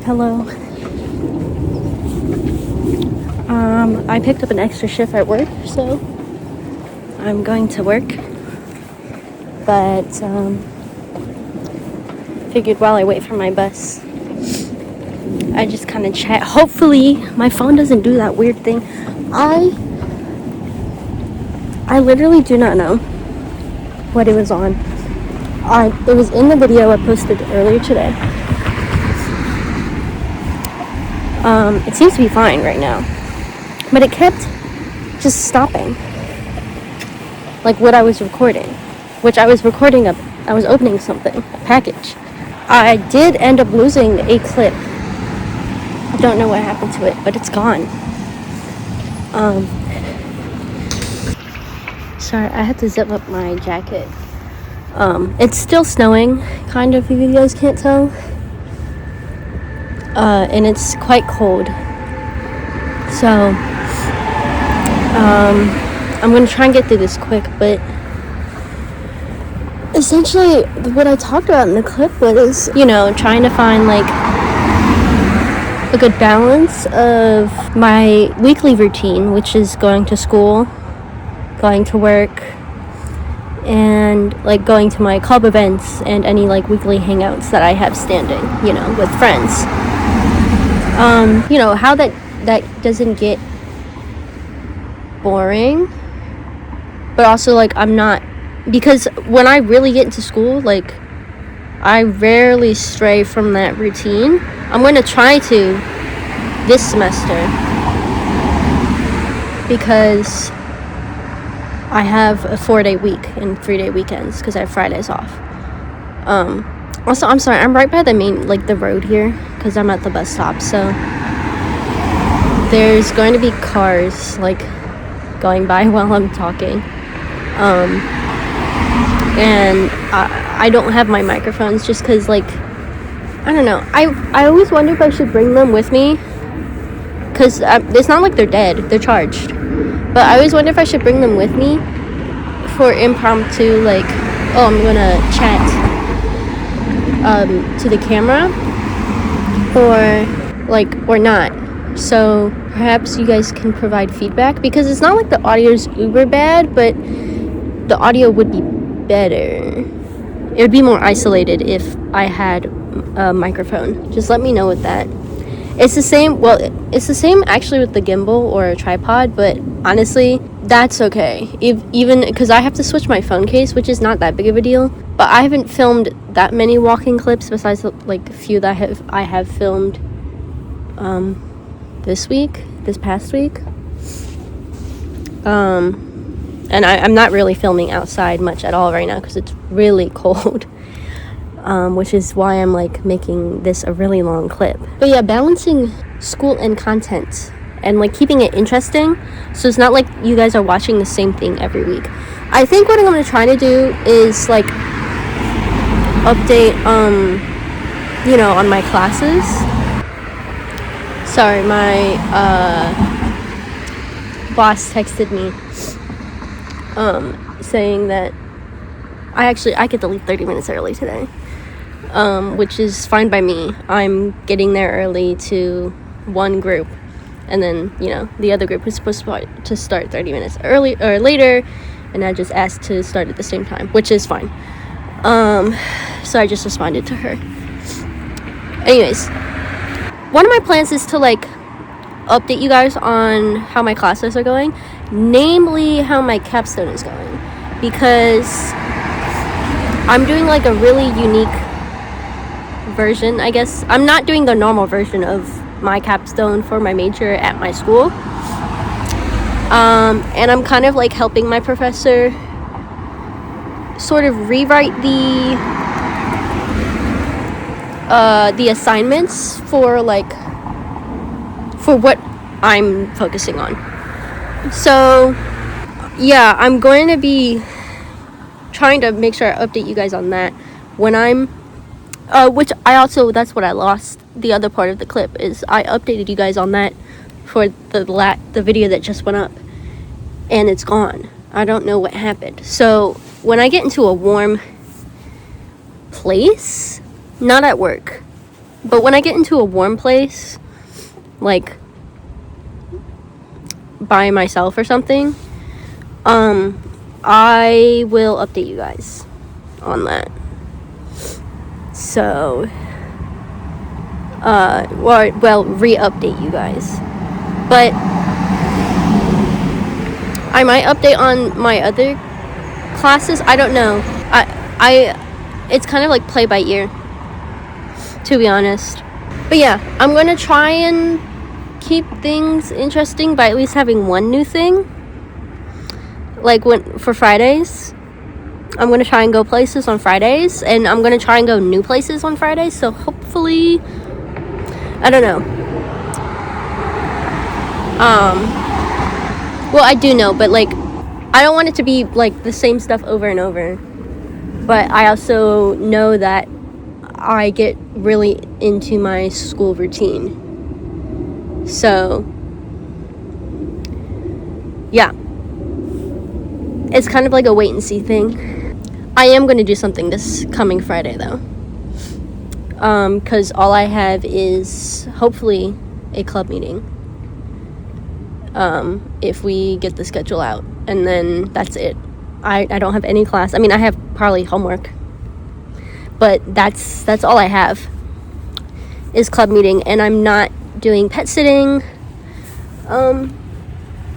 Hello. I picked up an extra shift at work, so I'm going to work. But figured while I wait for my bus, I just kind of chat. Hopefully my phone doesn't do that weird thing. I literally do not know what it was on. It was in the video I posted earlier today. It seems to be fine right now, but it kept just stopping. Like what I was recording, I was opening something, a package. I did end up losing a clip. I don't know what happened to it, but it's gone. Sorry, I had to zip up my jacket. It's still snowing, kind of, if you guys can't tell. And it's quite cold. So, I'm gonna try and get through this quick, but essentially what I talked about in the clip was, trying to find like a good balance of my weekly routine, which is going to school, going to work, and like going to my club events and any like weekly hangouts that I have standing, with friends. How that doesn't get boring, but also like I'm not, because when I really get into school, like I rarely stray from that routine. I'm going to try to this semester because I have a 4-day week and 3-day weekends because I have Fridays off. Also, I'm sorry, I'm right by the main, like the road here, because I'm at the bus stop, so there's going to be cars like going by while I'm talking. And I don't have my microphones just because, like, I don't know. I always wonder if I should bring them with me, because it's not like they're dead, they're charged. But I always wonder if I should bring them with me for impromptu, like, oh, I'm gonna chat to the camera, or not. So perhaps you guys can provide feedback, because it's not like the audio's uber bad, but the audio would be better. It would be more isolated if I had a microphone. Just let me know with that. It's the same actually with the gimbal or a tripod, but honestly, that's okay. Even because I have to switch my phone case, which is not that big of a deal. But I haven't filmed that many walking clips besides like a few that I have filmed this past week. And I'm not really filming outside much at all right now because it's really cold. Which is why I'm like making this a really long clip. But yeah, balancing school and content and like keeping it interesting, so it's not like you guys are watching the same thing every week. I think what I'm going to try to do is like update on my classes. Sorry, my boss texted me saying that I get to leave 30 minutes early today. Which is fine by me. I'm getting there early to one group, and then the other group was supposed to start 30 minutes early or later, and I just asked to start at the same time, which is fine. So I just responded to her. Anyways, one of my plans is to like update you guys on how my classes are going, namely how my capstone is going, because I'm doing like a really unique version, I guess. I'm not doing the normal version of my capstone for my major at my school, and I'm kind of like helping my professor sort of rewrite the assignments for what I'm focusing on. So yeah, I'm going to be trying to make sure I update you guys on that when I'm which that's what I lost. The other part of the clip is I updated you guys on that for the video that just went up, and it's gone. I don't know what happened. So when I get into a warm place, not at work, But when I get into a warm place, like by myself or something, I will update you guys on that. So, re-update you guys. But I might update on my other classes. I don't know. It's kind of like play by ear, to be honest. But yeah, I'm gonna try and keep things interesting by at least having one new thing. Like for Fridays, I'm gonna try and go places on Fridays, and I'm gonna try and go new places on Fridays. So hopefully, I don't know. Well, I do know, but like, I don't want it to be like the same stuff over and over. But I also know that I get really into my school routine. So, yeah. It's kind of like a wait and see thing. I am going to do something this coming Friday, though. Because all I have is hopefully a club meeting. If we get the schedule out. And then that's it. I don't have any class. I mean, I have probably homework. But that's all I have is club meeting. And I'm not doing pet sitting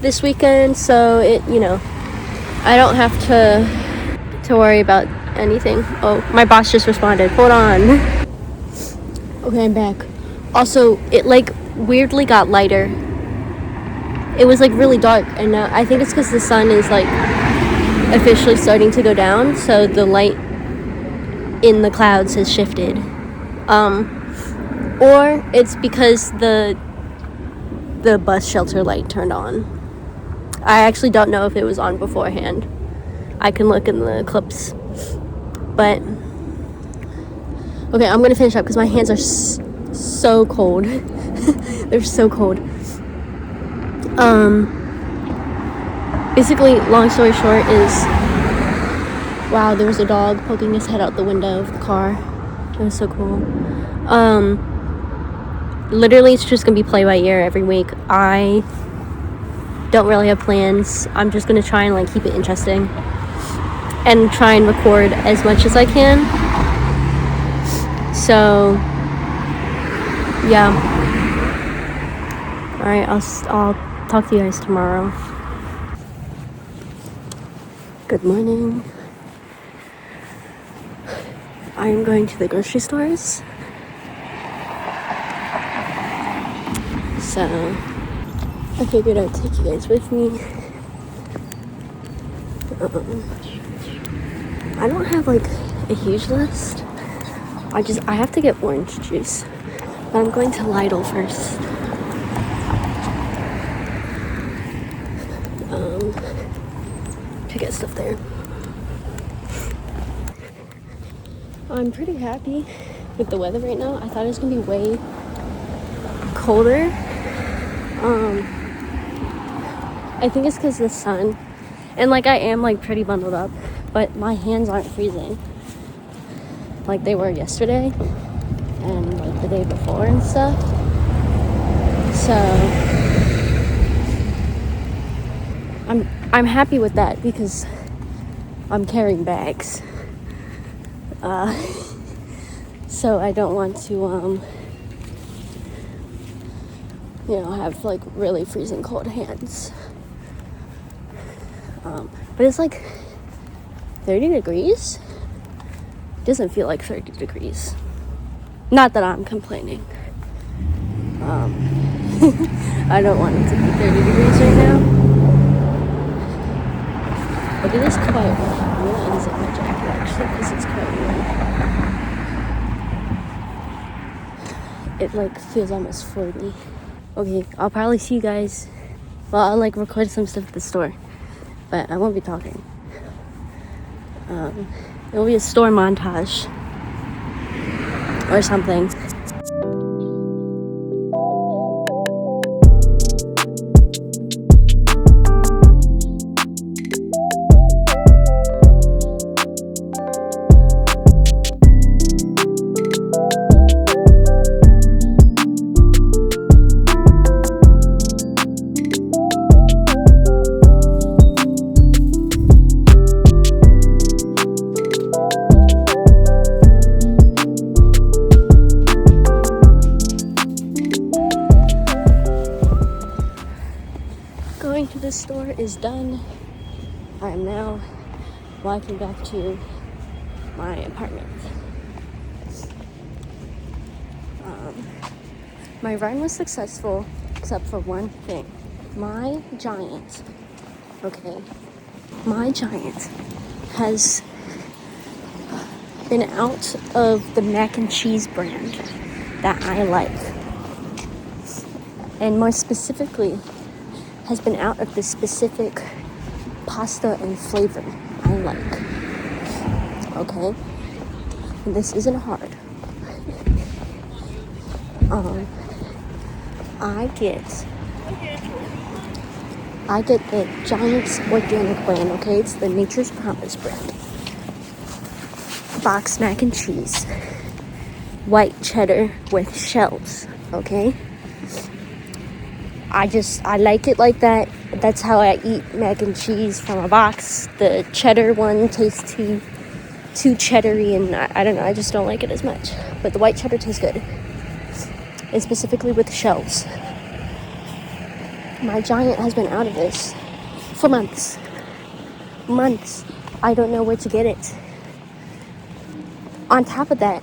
this weekend. So I don't have to worry about anything. Oh, my boss just responded. Hold on. Okay, I'm back. Also, it like weirdly got lighter. It was like really dark, and now I think it's because the sun is like officially starting to go down, so the light in the clouds has shifted. Or it's because the bus shelter light turned on. I actually don't know if it was on beforehand. I can look in the clips. But okay, I'm gonna finish up because my hands are so cold. They're so cold. Basically, long story short is, wow, there was a dog poking his head out the window of the car. It was so cool. Literally, it's just gonna be play by ear every week. I don't really have plans. I'm just gonna try and like keep it interesting and try and record as much as I can. So yeah. All right, I'll talk to you guys tomorrow. Good morning. I am going to the grocery stores. So I figured I'd take you guys with me. I don't have like a huge list. I have to get orange juice. But I'm going to Lidl first. To get stuff there. I'm pretty happy with the weather right now. I thought it was gonna be way colder. I think it's because of the sun, and like I am like pretty bundled up, but my hands aren't freezing like they were yesterday and like the day before and stuff. So I'm happy with that because I'm carrying bags. So I don't want to have like really freezing cold hands. But it's like 30 degrees. It doesn't feel like 30 degrees. Not that I'm complaining. I don't want it to be 30 degrees right now. Look at this quiet one. I'm gonna unzip my jacket actually because it's quite warm. It like feels almost 40. Okay, I'll probably see you guys. Well, I'll like record some stuff at the store, but I won't be talking. It'll be a store montage or something. to the store is done. I am now walking back to my apartment. My run was successful except for one thing. My giant has been out of the mac and cheese brand that I like. And more specifically, has been out of the specific pasta and flavor I like. Okay? And this isn't hard. I get the Giant's organic brand, okay? It's the Nature's Promise brand. Boxed mac and cheese. White cheddar with shells, okay? I like it like that. That's how I eat mac and cheese from a box. The cheddar one tastes too cheddary, and I don't know, I just don't like it as much. But the white cheddar tastes good. And specifically with shells. My Giant has been out of this for months. I don't know where to get it. On top of that,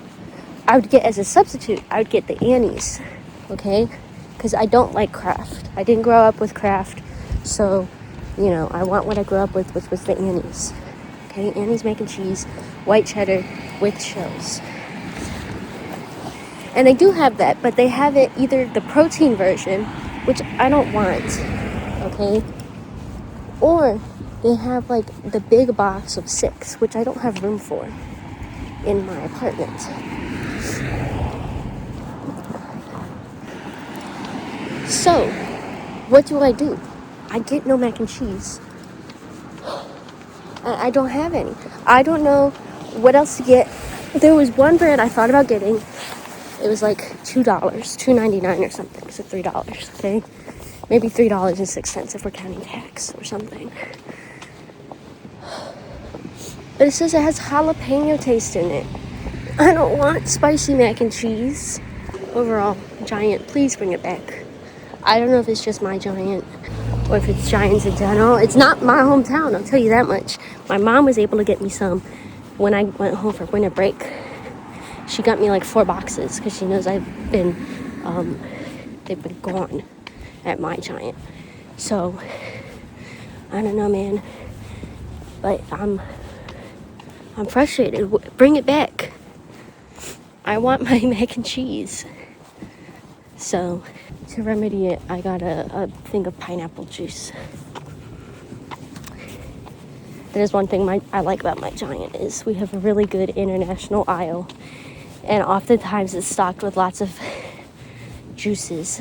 I would get as a substitute, I would get the Annie's, okay? Because I don't like Kraft. I didn't grow up with Kraft, so, you know, I want what I grew up with, which was the Annie's. Okay, Annie's mac and cheese, white cheddar with shells. And they do have that, but they have it either the protein version, which I don't want, okay? Or they have like the big box of 6, which I don't have room for in my apartment. So, what do? I get no mac and cheese. I don't have any. I don't know what else to get. There was one brand I thought about getting. It was like $2, $2.99 or something, so $3, okay? Maybe $3.06 if we're counting tax or something. But it says it has jalapeno taste in it. I don't want spicy mac and cheese. Overall, Giant, please bring it back. I don't know if it's just my Giant or if it's Giants in general. It's not my hometown, I'll tell you that much. My mom was able to get me some when I went home for winter break. She got me like 4 boxes because she knows they've been gone at my Giant. So, I don't know, man. But I'm frustrated. Bring it back. I want my mac and cheese. So, to remedy it, I got a thing of pineapple juice. That is one thing I like about my Giant is we have a really good international aisle. And oftentimes it's stocked with lots of juices.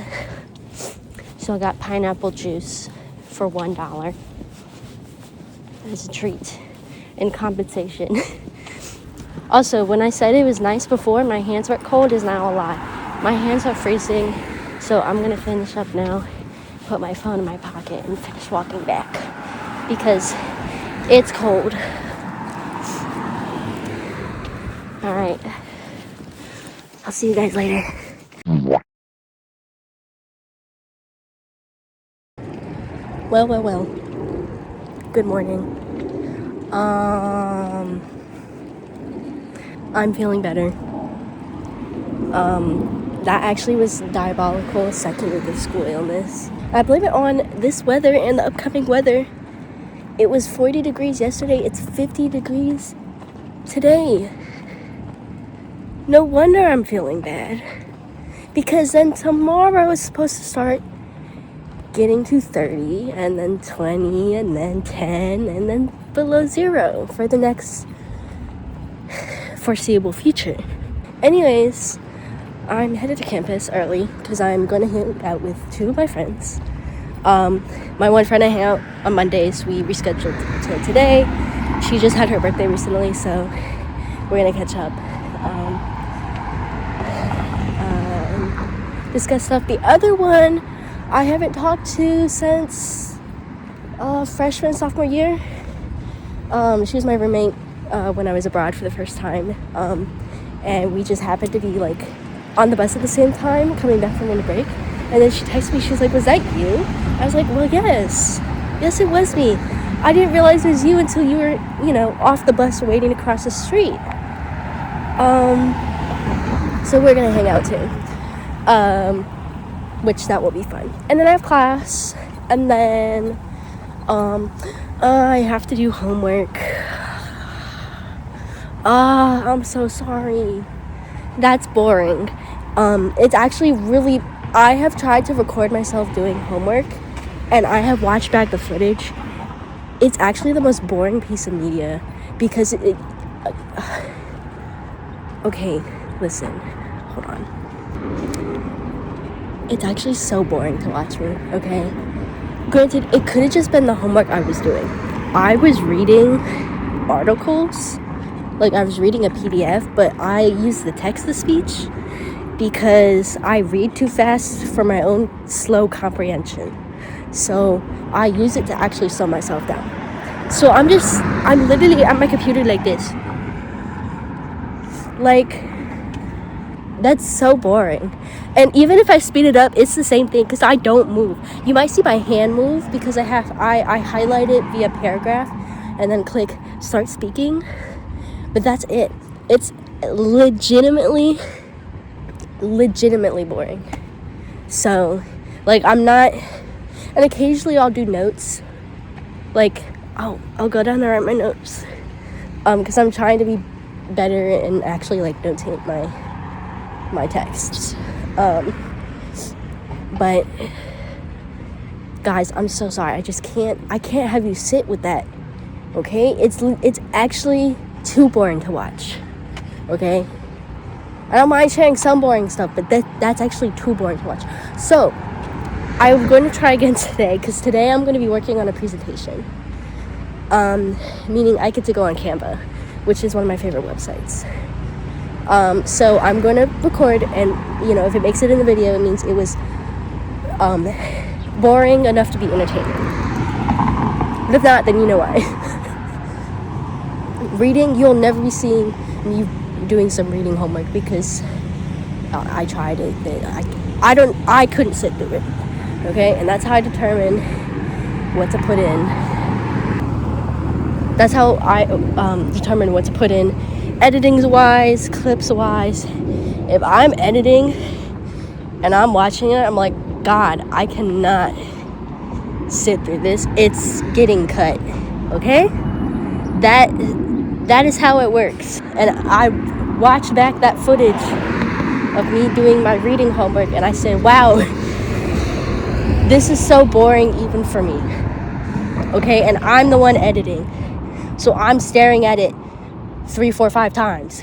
So I got pineapple juice for $1 as a treat in compensation. Also, when I said it was nice before, my hands were cold is now a lie. My hands are freezing, so I'm gonna finish up now, put my phone in my pocket, and finish walking back because it's cold. All right. I'll see you guys later. Well. Good morning. I'm feeling better. That actually was diabolical second week of school illness. I blame it on this weather and the upcoming weather. It was 40 degrees yesterday. It's 50 degrees today. No wonder I'm feeling bad. Because then tomorrow is supposed to start getting to 30, and then 20, and then 10, and then below 0 for the next foreseeable future. Anyways, I'm headed to campus early because I'm going to hang out with 2 of my friends. My one friend I hang out on Mondays, we rescheduled till today. She just had her birthday recently, so we're going to catch up. Discuss stuff. The other one I haven't talked to since freshman, sophomore year. She was my roommate when I was abroad for the first time. And we just happened to be like on the bus at the same time, coming back from winter break. And then she texted me, she was like, "Was that you?" I was like, "Well, yes." Yes, it was me. I didn't realize it was you until you were, off the bus waiting to cross the street. So we're gonna hang out too. Which that will be fun. And then I have class, and then I have to do homework. I'm so sorry. That's boring. It's actually really, I have tried to record myself doing homework, and I have watched back the footage. It's actually the most boring piece of media because okay, listen, hold on. It's actually so boring to watch me, okay? Granted, it could have just been the homework I was doing. I was reading articles, like I was reading a PDF, but I use the text-to-speech because I read too fast for my own slow comprehension. So I use it to actually slow myself down. So I'm literally at my computer like this. Like, that's so boring. And even if I speed it up, it's the same thing because I don't move. You might see my hand move because I highlight it via paragraph and then click start speaking. But that's it. It's legitimately boring. So, like, I'm not, and occasionally I'll do notes. Like, I'll go down there and write my notes. Because I'm trying to be better and actually, like, notate my texts. But guys, I'm so sorry. I can't have you sit with that. Okay? It's actually too boring to watch. Okay? I don't mind sharing some boring stuff, but that's actually too boring to watch. So, I'm going to try again today, because today I'm going to be working on a presentation. Meaning I get to go on Canva, which is one of my favorite websites. So I'm going to record, and, if it makes it in the video, it means it was, boring enough to be entertaining. But if not, then you know why. Reading, you'll never be seeing me doing some reading homework because I tried it. I couldn't sit through it. Okay, and that's how I determine what to put in. That's how I determine what to put in, editing-wise, clips-wise. If I'm editing and I'm watching it, I'm like, God, I cannot sit through this. It's getting cut. Okay, that is how it works. And I watched back that footage of me doing my reading homework, and I said, wow, this is so boring even for me. Okay, and I'm the one editing, so I'm staring at it 3, 4, 5 times.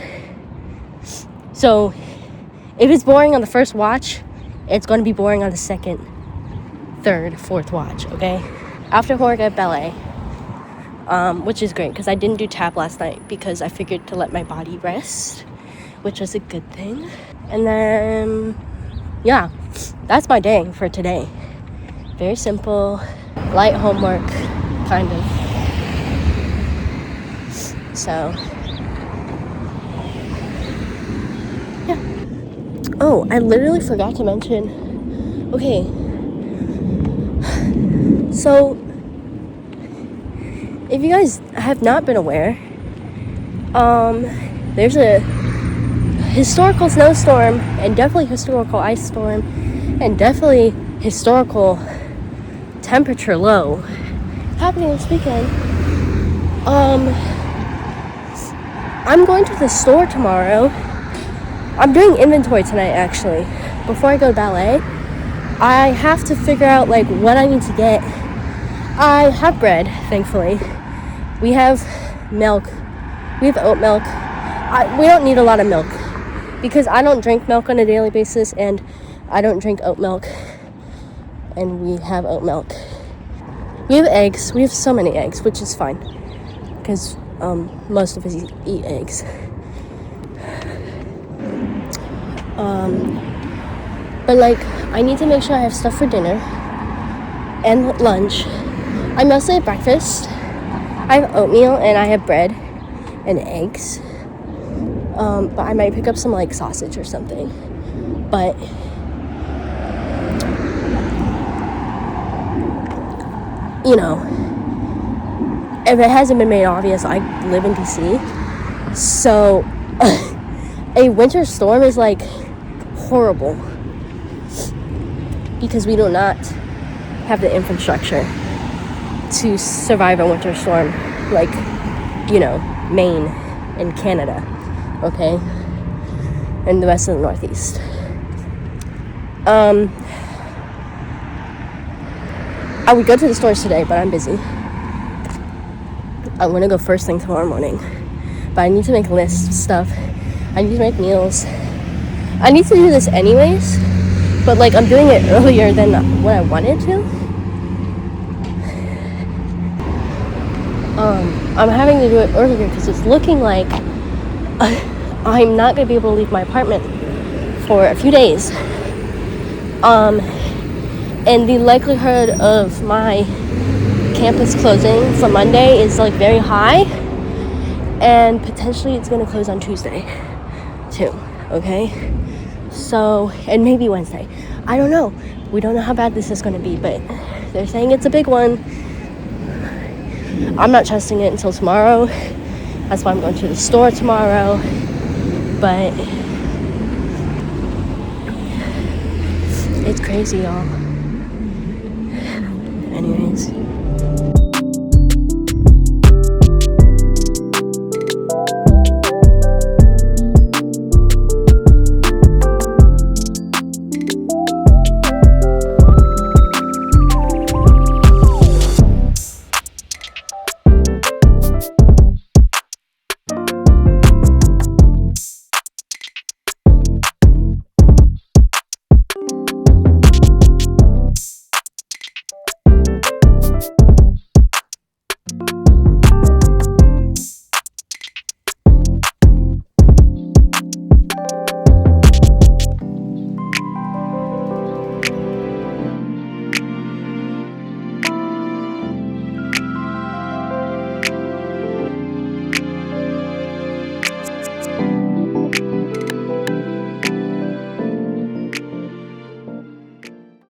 So if it's boring on the first watch, it's going to be boring on the second, third, fourth watch. Okay, after homework at ballet, which is great because I didn't do tap last night because I figured to let my body rest, which was a good thing. And then, yeah, that's my day for today. Very simple, light homework, kind of. So, yeah. Oh, I literally forgot to mention. Okay. So, if you guys have not been aware, there's a historical snowstorm and definitely historical ice storm and definitely historical temperature low happening this weekend. I'm going to the store tomorrow. I'm doing inventory tonight, actually. Before I go to ballet, I have to figure out, like, what I need to get. I have bread, thankfully. We have milk. We have oat milk. We don't need a lot of milk because I don't drink milk on a daily basis, and I don't drink oat milk. And we have oat milk. We have eggs. We have so many eggs, which is fine because most of us eat eggs. But, like, I need to make sure I have stuff for dinner and lunch. I mostly have breakfast. I have oatmeal and I have bread and eggs. But I might pick up some, like, sausage or something. But if it hasn't been made obvious, I live in DC, so a winter storm is like horrible because we do not have the infrastructure to survive a winter storm like, you know, Maine and Canada, okay, and the rest of the Northeast. I would go to the stores today, but I'm busy. I'm gonna go first thing tomorrow morning, but I need to make lists of stuff. I need to make meals. I need to do this anyways, but like I'm doing it earlier than what I wanted to. I'm having to do it earlier because it's looking like I'm not gonna be able to leave my apartment for a few days. And the likelihood of my campus closing for Monday is like very high, and potentially it's gonna close on Tuesday too, okay? So, and maybe Wednesday. I don't know. We don't know how bad this is gonna be, but they're saying it's a big one. I'm not trusting it until tomorrow. That's why I'm going to the store tomorrow. But it's crazy, y'all. Anyways.